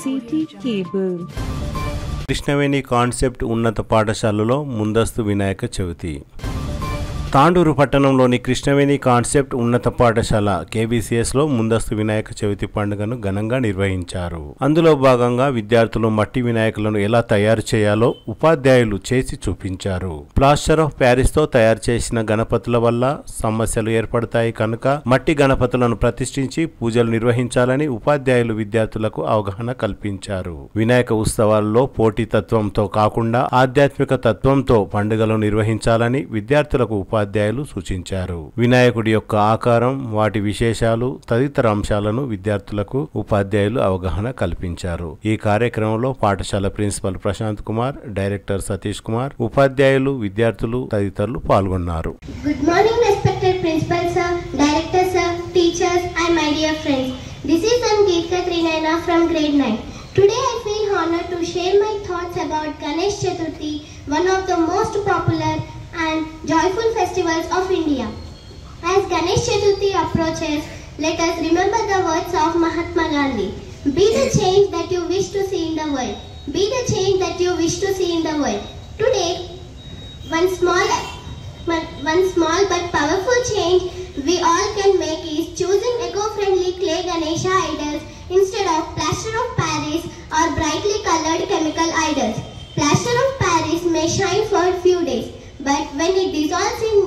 City cable. Krishnaveni concept ఉన్నత పాఠశాలలో ముందస్తు వినాయక చవితి. తాండూరు పట్టణంలోని కృష్ణవేణి కాన్సెప్ట్ ఉన్నత పాఠశాల KBCSలో ముందస్తు వినాయక చవితి పండుగను ఘనంగా నిర్వహించారు. అందులో భాగంగా విద్యార్థులు మట్టి వినాయకులను ఎలా తయారు చేయాలో ఉపాధ్యాయులు చేసి చూపించారు. ప్లాస్టర్ ఆఫ్ ప్యారిస్తో తయారు చేసిన గణపతుల వల్ల సమస్యలు ఏర్పడతాయి కనుక మట్టి గణపతులను ప్రతిష్ఠించి పూజలు నిర్వహించాలని ఉపాధ్యాయులు విద్యార్థులకు అవగాహన కల్పించారు. వినాయక ఉత్సవాల్లో పోటీతత్వంతో కాకుండా ఆధ్యాత్మిక తత్వంతో పండుగలు నిర్వహించాలని విద్యార్థులకు ఉపాధ్యాయులు సూచించారు. వినాయకుడి యొక్క ఆకారం, వాటి విశేషాలు తదితర అంశాలను విద్యార్థులకు ఉపాధ్యాయులు అవగాహన కల్పించారు. ఈ కార్యక్రమంలో పాఠశాల ప్రిన్సిపల్ ప్రశాంత్ కుమార్, డైరెక్టర్ సతీష్ కుమార్, ఉపాధ్యాయులు, విద్యార్థులు తదితరులు పాల్గొన్నారు. Good morning, respected principal sir, director sir, teachers and my dear friends. This is Ankita Trinayana from grade 9. Today I feel honored to share my thoughts about Ganesh Chaturthi, one of the most popular and joyful festivals of India. As Ganesh Chaturthi approaches, let us remember the words of Mahatma Gandhi. Be the change that you wish to see in the world. Be the change that you wish to see in the world. Today, one small but powerful change we all can make is choosing eco-friendly clay Ganesha idols instead of plaster of Paris or brightly colored chemical idols. Plaster of Paris may shine for a few days, but when it dissolves in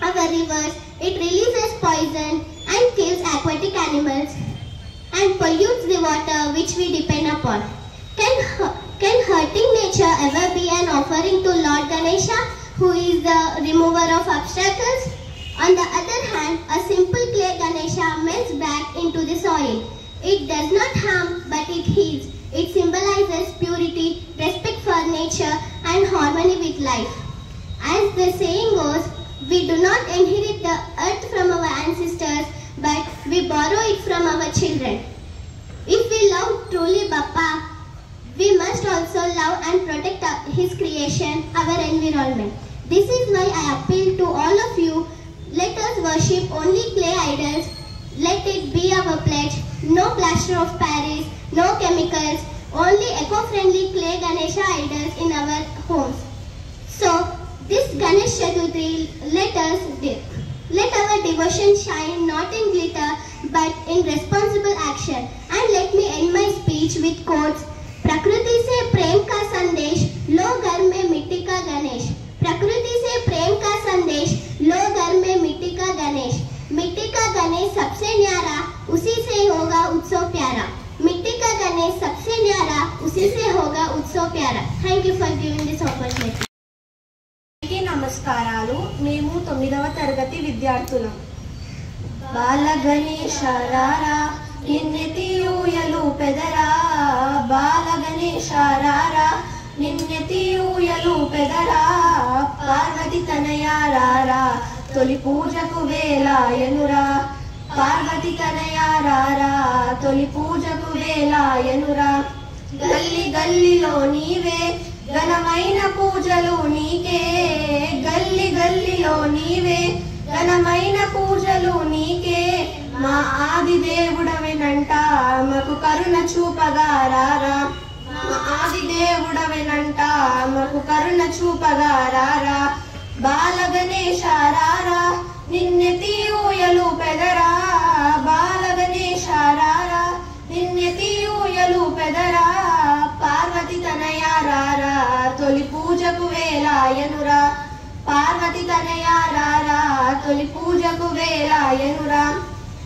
our rivers, it releases poison and kills aquatic animals and pollutes the water which we depend upon. Can hurting nature ever be an offering to Lord Ganesha, who is the remover of obstacles? On the other hand, a simple clay Ganesha melts back into the soil. It does not harm, but it heals. It symbolizes purity, respect for nature, and harmony with life. As the saying goes, we do not inherit the earth from our ancestors, but we borrow it from our children. If we love truly Bappa, we must also love and protect his creation, our environment. This is why I appeal to all of you, let us worship only clay idols. Let it be our pledge. No plaster of Paris, no chemicals, only eco-friendly clay Ganesha idols in our homes. So, this Ganesh Chaturthi, let our devotion shine not in glitter but in responsible action. And let me end my speech with quotes. प्रकृति से प्रेम का संदेश लो घर में मिट्टी का गणेश. प्रकृति से प्रेम का संदेश लो घर में मिट्टी का गणेश. मिट्टी का गणेश सबसे न्यारा, उसी से होगा उत्सव प्यारा. मिट्टी का गणेश सबसे न्यारा, उसी से होगा उत्सव प्यारा. Thank you for giving this opportunity. నమస్కారాలు. మేము 9వ తరగతి విద్యార్థులం. బాల గణేశ రారా నిన్నెతి ఊయలు పెదరా, బాల గణేశ రారా నిన్నెతి ఊయలు పెదరా, పార్వతి తనయ రారా తొలి పూజకు వేలాయనురా, పార్వతి తనయ రారా తొలి పూజకు వేలాయనురా. గల్లి గల్లిలో నీవే ఘనమైన పూజలు నీకే, గల్లి గల్లిలో నీవే ఘనమైన పూజలు నీకే, మా ఆది దేవుడవేనంట మాకు కరుణ చూపగా రారా, మా ఆది దేవుడవేనంట మాకు కరుణ చూపగా రారా. బాల గణేశ రారా నిన్నెతి ఊయలు పెదరా, బాల గణేశ రారా నిన్నెతి ఊయలు పెదరా, పార్వతి తనయ రారా తొలి పూజకు వేలాయనురా, పార్వతి తనయ రారా తొలి పూజకు వేలాయనురా.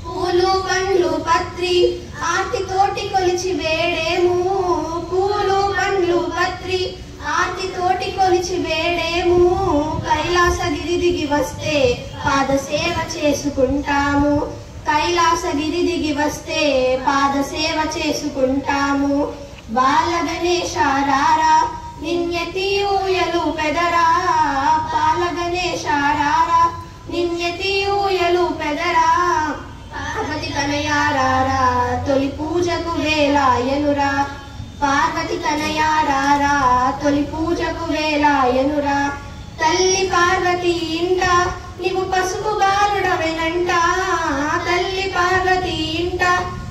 పూలు పండ్లు పత్రి ఆర్తి తోటి కొలిచి వేడేము, పూలు పండ్లు పత్రి ఆర్తి తోటి కొలిచి వేడేము, కైలాసగిరి దిగి వస్తే పాద సేవ చేసుకుంటాము, కైలాసగిరి దిగి వస్తే పాద సేవ చేసుకుంటాము. బాల గణేశ రారా నిన్నెతి ఊయలు పెదరా, బాల గణేశ రారా నిన్నెతి ఊయలు పెదరా, పార్వతి తనయ రారా తొలి పూజకు వేలాయనురా, పార్వతి తనయ రారా తొలి పూజకు వేలాయనురా. తల్లి పార్వతి ఇంట నీవు పసుపు బాలుడవెనంట, తల్లి పార్వతి ఇంట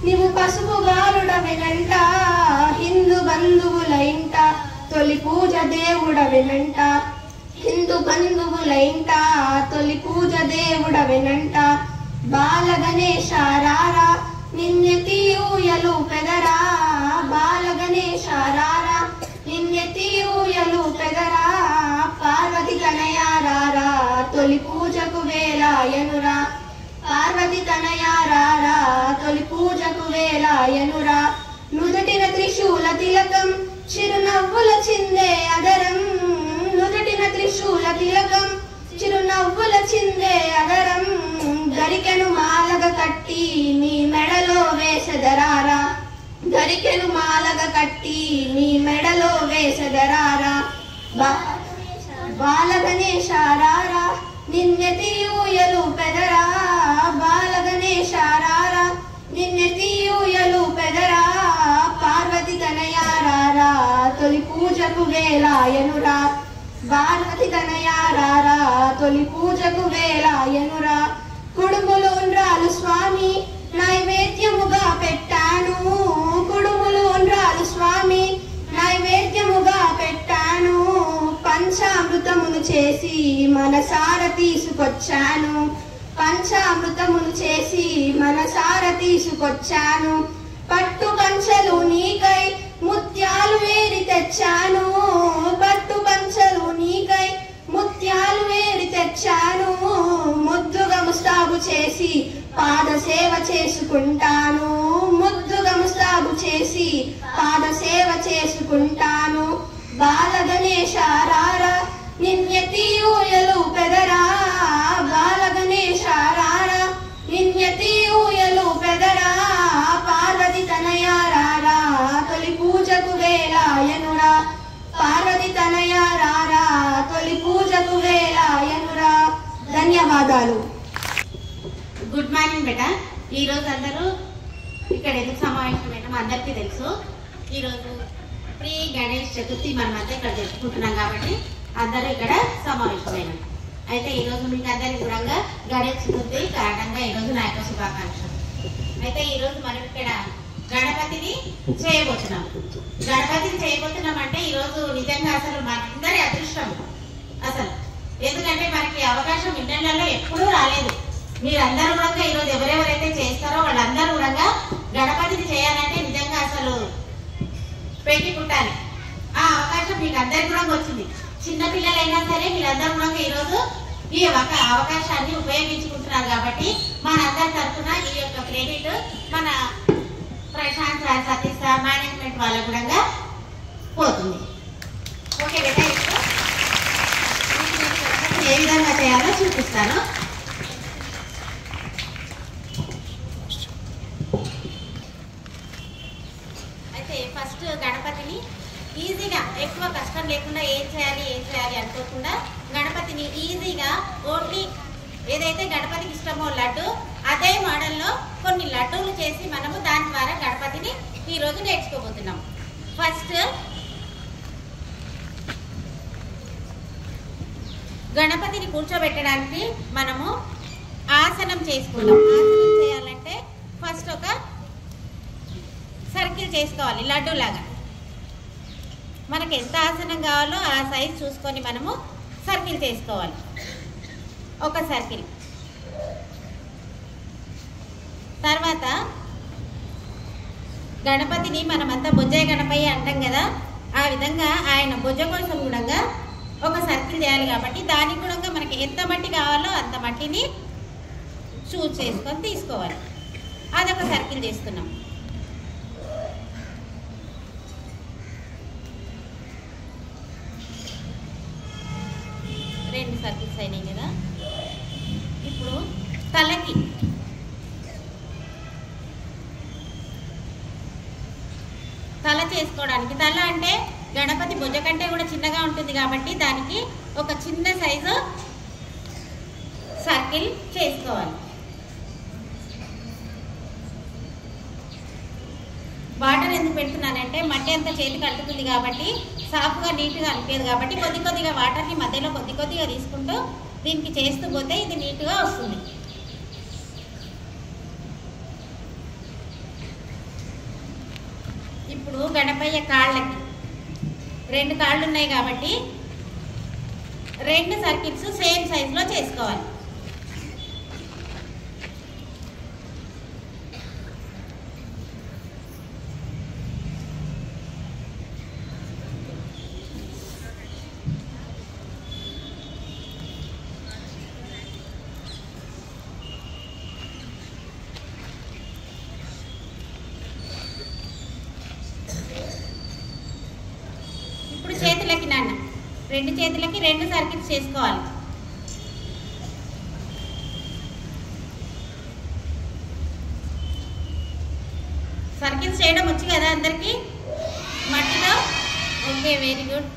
నీవు పసుపు బాలుడవెనంట, తొలి పూజ దేవుడవెనంట, హిందూ బంధువులైంట తొలి పూజ దేవుడవెనంట. బాల గణేశ రారా నిన్నెత్తి ఊయలు పెదరా, బాల గణేశ రారా నిన్నెత్తి ఊయలు పెదరా. పార్వతి తనయ రారా తొలి పూజకు వేలాయనురా, పార్వతి తనయ రారా తొలి పూజకు వేలాయనురా. నుదుటిన త్రిశూల తిలకం చిరునవ్వుల చిందే అదరం, నుదుటిన త్రిశూల తిలకం చిరునవ్వుల చిందే అదరం. గరికెను మాలగ కట్టి నీ మెడలో వేసెదరారా, గరికెను మాలగ కట్టి నీ మెడలో వేసెదరారా. బాల గణేశ రారా నిన్నెత్తి ఊయలు పెదరా, బాల గణేశ రారా నిన్నెత్తి ఊయలు పెదరా. పార్వతి తనయ రారా తొలి పూజకు వేలాయనురా, పార్వతి తనయ రారా తొలి పూజకు వేలాయనురా. కుడుములు ఉండ్రాలు స్వామి నైవేద్యముగా పెట్టాను, కుడుములు ఉండ్రాలు స్వామి నైవేద్యముగా పెట్టాను. పంచామృతమును చేసి మనసార తీసుకొచ్చాను, పంచామృతమును చేసి మనసార తీసుకొచ్చాను. పట్టు పంచలు నీకై ముత్యాలు వేరి తెచ్చాను, పట్టు పంచలు నీకై ముత్యాలు వేరి తెచ్చాను. ముద్దుగా ముస్తాబు చేసి పాద సేవ చేసుకుంటాను, ముద్దుగా ముస్తాబు చేసి పాద సేవ చేసుకుంటాను. బాల గణేశ రారా నిన్నెత్తి ఊయలు పెదరా, బాల గణేశ రారా నిన్నెత్తి ఊయలు పెదరా. పార్వతి తనయ రారా తొలి పూజకు వేలాయనురా, పార్వతి తనయ రారా తొలి పూజకు వేలాయనురా. ధన్యవాదాలు. గుడ్ మార్నింగ్ బేటా. ఈరోజు అందరూ ఇక్కడ ఎందుకు సమావేశం అందరికీ తెలుసు. ఈరోజు ప్రీ గణేష్ చతుర్థి మనమంతా ఇక్కడ జరుపుకుంటున్నాం కాబట్టి అందరూ ఇక్కడ సమావేశమైనాం. అయితే ఈరోజు మీకు అందరికీ కూడా గణేష్ చతుర్థి కారణంగా ఈరోజు నా యొక్క శుభాకాంక్షలు. అయితే ఈరోజు మనం ఇక్కడ గణపతిని చేయబోతున్నాం. గణపతిని చేయబోతున్నాం అంటే ఈరోజు నిజంగా అసలు మనందరి అదృష్టం అసలు. ఎందుకంటే మనకి అవకాశం ఇండియన్లలో ఎప్పుడూ రాలేదు. మీరందరూ కూడా ఈరోజు ఎవరెవరైతే చేస్తారో వాళ్ళందరూ కూడా గణపతిని చేయాలంటే నిజంగా అసలు పెట్టి పుట్టాలి. ఆ అవకాశం మీకు అందరికి కూడా వచ్చింది. చిన్నపిల్లలైనా సరే మీరందరూ కూడా ఈరోజు ఈ అవకాశాన్ని ఉపయోగించుకుంటున్నారు కాబట్టి మనందరి తరఫున ఈ యొక్క క్రెడిట్ మన Prashant sir, Satish sir, management వాళ్ళ కూడా పోతుంది. ఓకే బేటా, ఏ విధంగా చేయాలో చూపిస్తాను. అయితే ఫస్ట్ గణపతిని ఈజీగా ఎక్కువ కష్టం లేకుండా ఏం చేయాలి అనుకోకుండా గణపతిని ఈజీగా ఓన్లీ ఏదైతే గణపతికి ఇష్టమో లడ్డు అదే మోడల్లో కొన్ని లడ్డూలు చేసి మనము దాని ద్వారా గణపతిని ఈరోజు నేర్చుకోబోతున్నాం. ఫస్ట్ గణపతిని కూర్చోబెట్టడానికి మనము ఆసనం చేసుకుందాం. ఆసనం చేయాలంటే ఫస్ట్ ఒక సర్కిల్ చేసుకోవాలి లడ్డు లాగా. మనకి ఎంత ఆసనం కావాలో ఆ సైజ్ చూసుకొని మనము సర్కిల్ చేసుకోవాలి. ఒక సర్కిల్ తర్వాత గణపతిని మనమంతా బొజ్జయ్య గణపయ్య అంటాం కదా, ఆ విధంగా ఆయన బొజ్జ కోసం కూడా ఒక సర్కిల్ చేయాలి. కాబట్టి దానికి కూడా మనకి ఎంత మట్టి కావాలో అంత మట్టిని చూస్ చేసుకొని తీసుకోవాలి. అదొక సర్కిల్ చేస్తున్నాం. రెండు సర్కిల్స్ అయినాయి కదా. ఇప్పుడు తలకి తల చేసుకోవడానికి, తల అంటే గణపతి భుజ కంటే కూడా చిన్నగా ఉంటుంది కాబట్టి దానికి ఒక చిన్న సైజు సర్కిల్ చేసుకోవాలి. వాటర్ ఎందుకు పెడుతున్నానంటే మట్టి అంతా చేతికి అంటుతుంది కాబట్టి సాఫ్గా నీట్గా అనిపించదు కాబట్టి కొద్ది కొద్దిగా వాటర్ని మధ్యలో కొద్ది కొద్దిగా తీసుకుంటూ దీనికి చేస్తూ పోతే ఇది నీట్గా వస్తుంది. ఇప్పుడు గణపయ్య కాళ్ళకి 2 కాళ్ళు ఉన్నాయి కాబట్టి 2 సర్కిల్స్ సేమ్ సైజులో చేసుకోవాలి. చేతులకి నాన్న 2 చేతులకి 2 సర్కిల్స్ చేసుకోవాలి. సర్కిల్స్ చేయడం వచ్చు కదా అందరికి మట్టిలో? Okay, very good.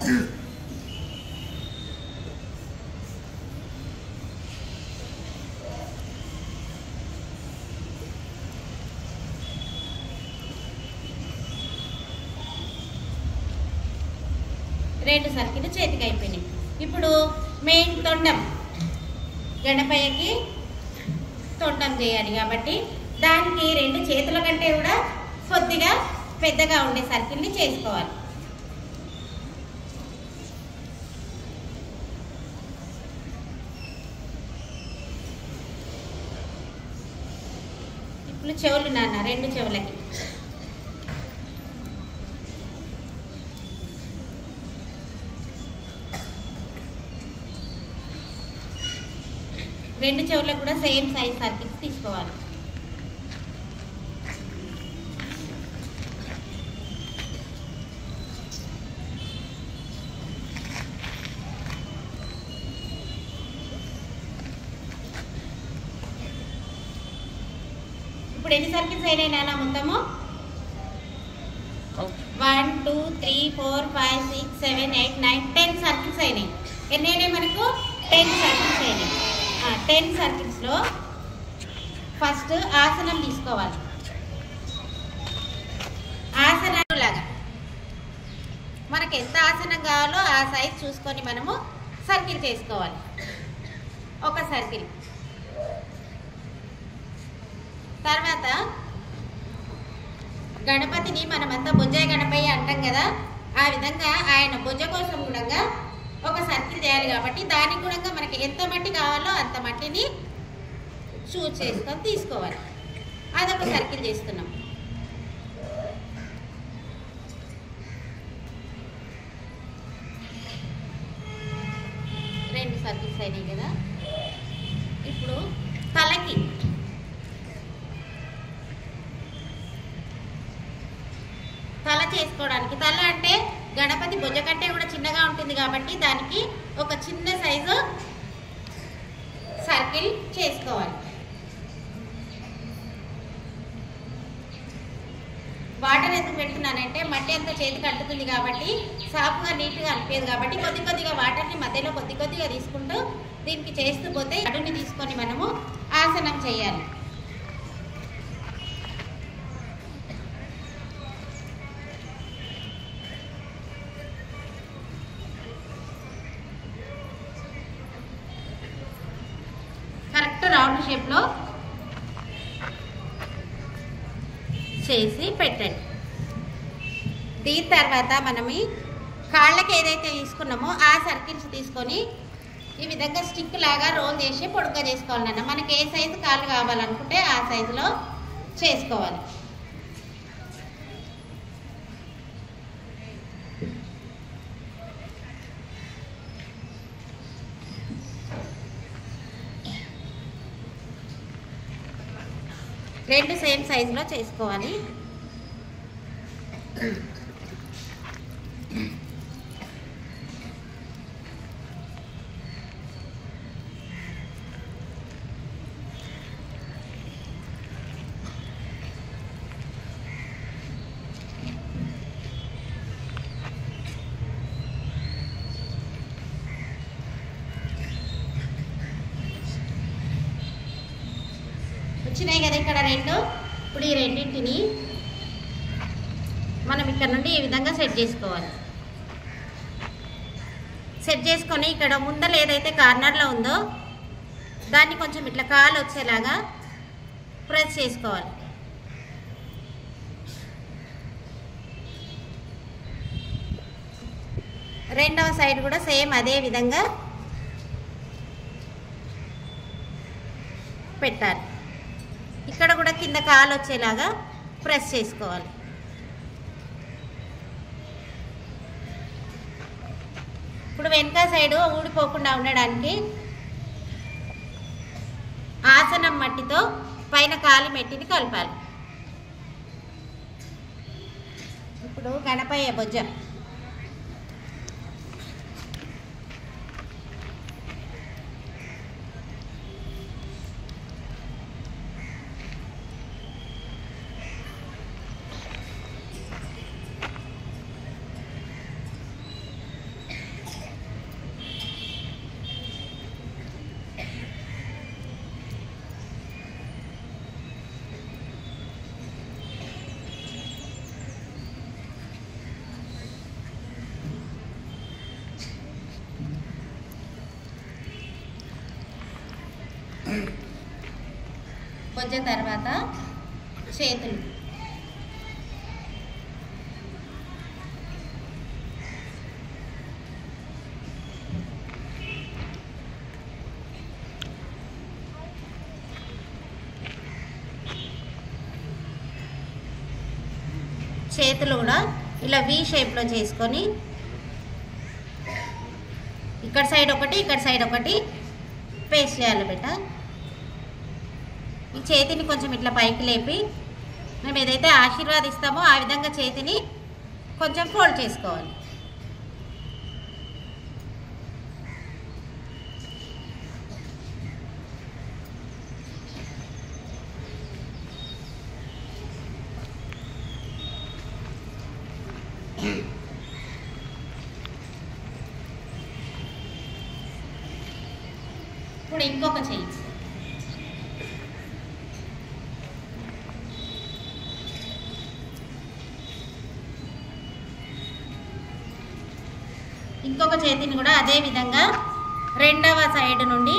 రెండు సర్కిల్ చేతికి అయిపోయినాయి. ఇప్పుడు మెయిన్ తొండం, గణపయ్యకి తొండం చేయాలి కాబట్టి దానికి 2 చేతుల కంటే కూడా కొద్దిగా పెద్దగా ఉండే సర్కిల్ని చేసుకోవాలి. ఇప్పుడు చెవులు నాన్న, 2 చెవులకి రెండు చెవులకు కూడా సేమ్ సైజ్ సర్కిల్స్ తీసుకోవాలి. ఇప్పుడు ఎన్ని సర్కిల్స్ అయినాయి నాన్న మొత్తము? 1 2 3 4 5 6 7 8 9 10 సర్కిల్స్ అయినాయి. ఎన్ని అయినాయి మనకు? 10 సర్కిల్స్ అయినాయి. 10 సర్కిల్స్లో ఫస్ట్ ఆసనం తీసుకోవాలి. ఆసనం లాగా మనకు ఎంత ఆసనం కావాలో ఆ సైజ్ చూసుకొని మనము సర్కిల్ చేసుకోవాలి. ఒక సర్కిల్ తర్వాత గణపతిని మనమంతా భుజ గణపయ్య అంటాం కదా, ఆ విధంగా ఆయన భుజ కోసం కూడా ఒక సర్కిల్ చేయాలి కాబట్టి దానికి కూడా మనకి ఎంత మట్టి కావాలో అంత మట్టిని చూజ్ చేసుకొని తీసుకోవాలి. అదొక సర్కిల్ చేస్తున్నాం. రెండు సర్కిల్స్ అయినాయి కదా. ఇప్పుడు తలకి తల చేసుకోవడానికి, తల అంటే గణపతి భుజ కంటే కూడా చిన్నగా ఉంటుంది కాబట్టి దానికి ఒక చిన్న సైజు సర్కిల్ చేసుకోవాలి. వాటర్ ఎందుకు పెడుతున్నానంటే మట్టి అంతా చేతికి అంటుతుంది కాబట్టి సాఫ్గా నీట్గా అనిపేది కాబట్టి కొద్ది కొద్దిగా వాటర్ని మధ్యలో కొద్ది కొద్దిగా తీసుకుంటూ దీనికి చేస్తూ పోతే అడుని తీసుకొని మనము ఆసనం చేయాలి. కరెక్ట్ రౌండ్ షేప్లో చేసి పెట్టండి. దీని తర్వాత మనం ఈ కాళ్ళకి ఏదైతే తీసుకున్నామో ఆ సర్కిల్స్ తీసుకొని ఈ విధంగా స్టిక్ లాగా రోల్ చేసి పొడుగ్గా చేసుకోవాలన్న. మనకి ఏ సైజు కాళ్ళు కావాలనుకుంటే ఆ సైజులో చేసుకోవాలి. రెండు సేమ్ సైజులో చేసుకోవాలి. వచ్చినాయి కదా ఇక్కడ రెండు. ఇప్పుడు ఈ రెండింటిని మనం ఇక్కడ నుండి ఈ విధంగా సెట్ చేసుకోవాలి. సెట్ చేసుకొని ఇక్కడ ముందర ఏదైతే కార్నర్లో ఉందో దాన్ని కొంచెం ఇట్లా కాలు వచ్చేలాగా ప్రెస్ చేసుకోవాలి. రెండవ సైడ్ కూడా సేమ్ అదే విధంగా పెట్టాలి. ఇక్కడ కూడా కింద కాలు వచ్చేలాగా ప్రెస్ చేసుకోవాలి. ఇప్పుడు వెనక సైడు ఊడిపోకుండా ఉండడానికి ఆసనం మట్టితో పైన కాలి మెట్టిని కలపాలి. ఇప్పుడు గణపయ్య బొజ్జ బొజ్జ తర్వాత చేతులు కూడా ఇలా వి షేప్లో చేసుకొని ఇక్కడ సైడ్ ఒకటి ఇక్కడ సైడ్ ఒకటి పేస్ట్ చేయాలి బిడ్డ. ఈ చేతిని కొంచెం ఇట్లా పైకి లేపి మేము ఏదైతే ఆశీర్వాదిస్తామో ఆ విధంగా చేతిని కొంచెం ఫోల్డ్ చేసుకోవాలి. ఇప్పుడు ఇంకొక చెయ్యి ఇంకొక చేతిని కూడా అదే విధంగా రెండవ సైడ్ నుండి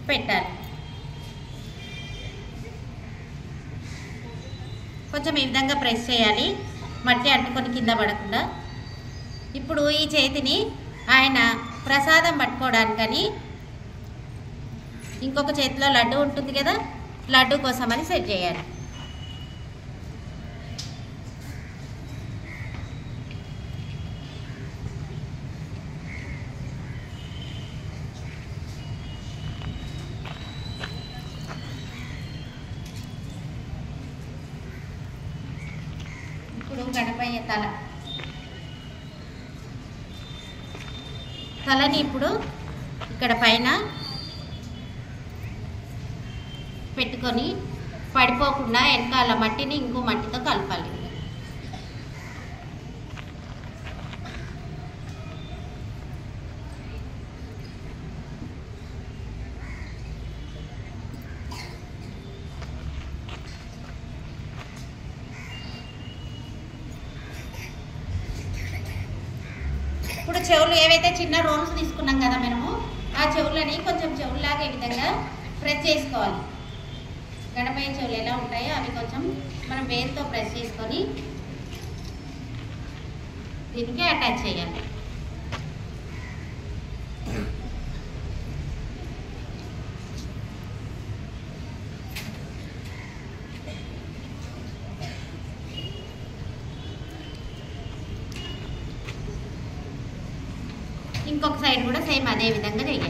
పెట్టాలి. కొంచెం ఈ విధంగా ప్రెస్ చేయాలి, మట్టి అంటుకొని కింద పడకుండా. ఇప్పుడు ఈ చేతిని ఆయన ప్రసాదం పట్టుకోవడానికని ఇంకొక చేతిలో లడ్డు ఉంటుంది కదా, లడ్డు కోసమని సెట్ చేయాలి. ఇప్పుడు గణపయ్య తలని ఇప్పుడు ఇక్కడ పైన పెట్టుకొని పడిపోకుండా వెనకాల మట్టిని ఇంకో మట్టితో కలపాలి. ఇప్పుడు చెవులు ఏవైతే చిన్న రోల్స్ తీసుకున్నాం కదా మనము, ఆ చెవులని కొంచెం చెవుల్లాగా ఈ విధంగా ప్రెస్ చేసుకోవాలి. గణపయ్య చెవులు ఎలా ఉంటాయో అవి కొంచెం మనం వేలుతో ప్రెస్ చేసుకొని దీనికి అటాచ్ చేయాలి. ఇంకొక సైడ్ కూడా సేమ్ అదే విధంగా చేయాలి.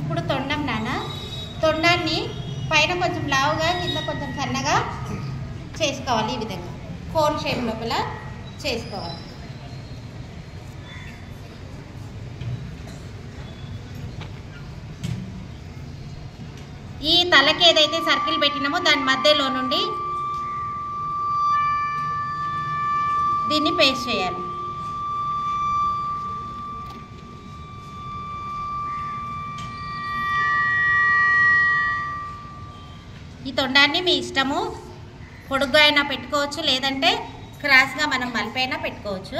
ఇప్పుడు తొండం నాన్న, తొండాన్ని పైన కొంచెం లావుగా కింద కొంచెం సన్నగా చేసుకోవాలి. ఈ విధంగా కోన్ షేప్ లోపల చేసుకోవాలి. ఈ తలకి ఏదైతే సర్కిల్ పెట్టినామో దాని మధ్యలో నుండి దీన్ని పేస్ట్ చేయాలి. ఈ తొండాన్ని మీ ఇష్టము, పొడుగ్గా అయినా పెట్టుకోవచ్చు, లేదంటే క్రాస్గా మనం మలిపైనా పెట్టుకోవచ్చు.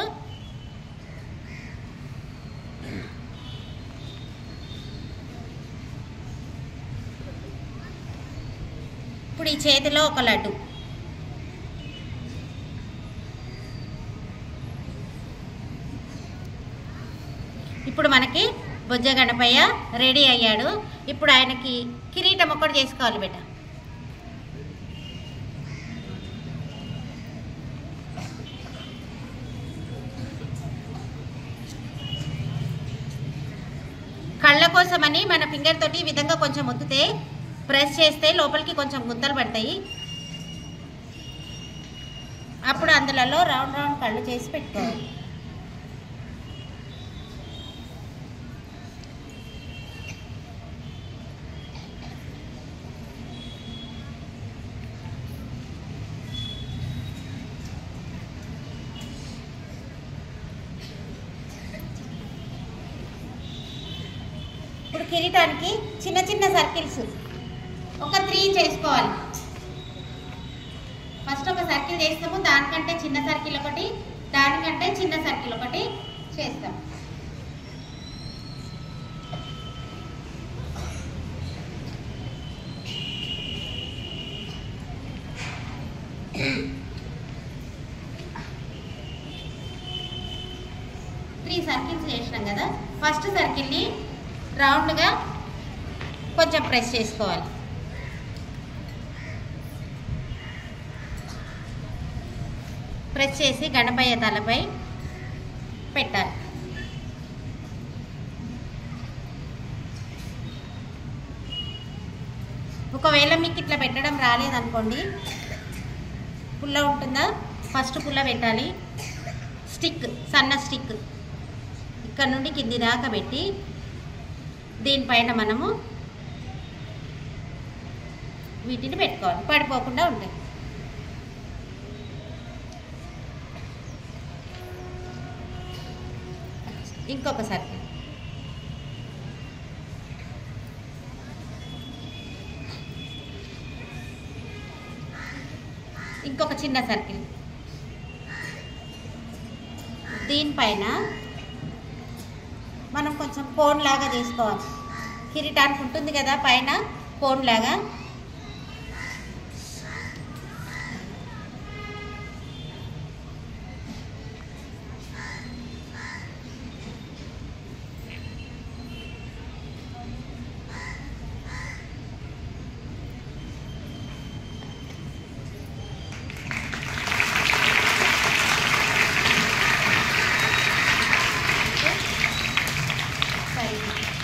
ఇప్పుడు ఈ చేతిలో ఒక లడ్డు. ఇప్పుడు మనకి బొజ్జ గణపయ్య రెడీ అయ్యాడు. ఇప్పుడు ఆయనకి కిరీటం ఒకటి చేసుకోవాలి బేట. కళ్ళ కోసమని మన ఫింగర్ తోటి ఈ విధంగా కొంచెం ఒత్తితే, ప్రెస్ చేస్తే లోపలికి కొంచెం గుంతలు పడతాయి. అప్పుడు అందులో రౌండ్ రౌండ్ కళ్ళు చేసి పెట్టుకోవాలి. ఇప్పుడు కిరీటానికి చిన్న చిన్న సర్కిల్స్ ఒక 3 చేసుకోవాలి. ఫస్ట్ ఒక సర్కిల్ చేస్తాము, దానికంటే చిన్న సర్కిల్ ఒకటి, దానికంటే చిన్న సర్కిల్ ఒకటి చేస్తాం. త్రీ సర్కిల్స్ చేసినాం కదా, ఫస్ట్ సర్కిల్ని రౌండ్గా కొంచెం ప్రెస్ చేసుకోవాలి. ప్రెస్ చేసి గణపయ్య తలపై పెట్టాలి. ఒకవేళ మీకు ఇట్లా పెట్టడం రాలేదనుకోండి, పుల్ల ఉంటుందా, ఫస్ట్ పుల్ల పెట్టాలి. స్టిక్, సన్న స్టిక్ ఇక్కడ నుండి కింది దాకా పెట్టి దీనిపైన మనము వీటిని పెట్టుకోవాలి, పడిపోకుండా ఉంటాయి. ఇంకొక సర్కిల్, ఇంకొక చిన్న సర్కిల్. దీనిపైన మనం కొంచెం కోన్ లాగా చేసుకోవాలి. కిరీటానికి ఉంటుంది కదా పైన కోన్ లాగా,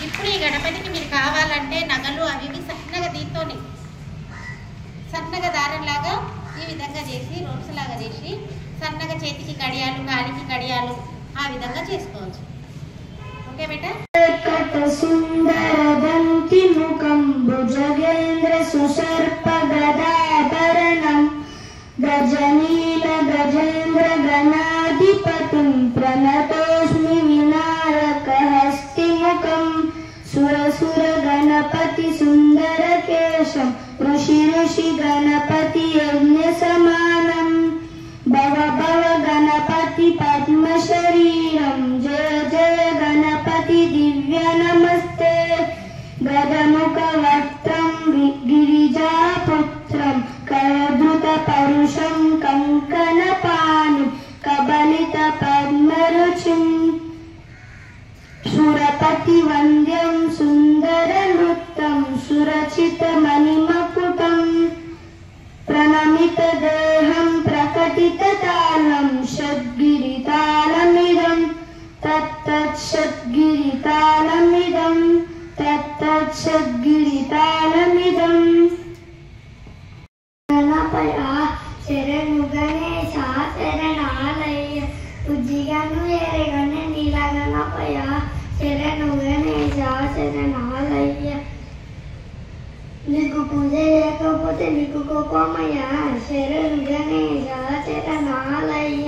ఇప్పుడు ఈ గణపతికి మీరు కావాలంటే నగలు అవి సన్నగా దీంతోనే సన్నగా దారంలాగా ఈ విధంగా చేసి, రోడ్స్ లాగా చేసి సన్నగా చేతికి కడియాలు, కాలికి కడియాలు ఆ విధంగా చేసుకోవచ్చు. ఓకే బేటా. సుందరదంతి ముఖం భుజగేంద్ర సుసర్ప గదాభరణం గజనీల గజేంద్ర గణాధిపతిం ప్రణతోస్మి వినాయక హస్తిముఖం సురసుర గణపతి సుందర కేశం ఋషి ఋషి గణపతి యజ్ఞ సమానం భవ భవ గణపతి పద్మ శరీరం జయ జయ గణపతి దివ్య నమస్తే గజముఖ వక్త్రం గిరిజాపుత్రం కరధృత పరుషం కంకణ పాణి కబలిత పద్మరుచిం సురపతి వంద్యం సుందర నృత్యం సురచిత మణిమకుటం ప్రణమిత దేహం ప్రకటిత తాళం షద్గిరితాళమిదం తత్తత్ షద్గిరితాళమిదం తత్తత్ షద్గిరితాళమిదం. గణపయ శరణు గణేశ శరణాలయ ఉజ్జిగను ఎరగన నీల గణపయ శరణు గణేశ శరణాలయ. నీకు పూజ చేయకపోతే నీకు కోపమయ్య శరణు గణేశ శరణాలయ.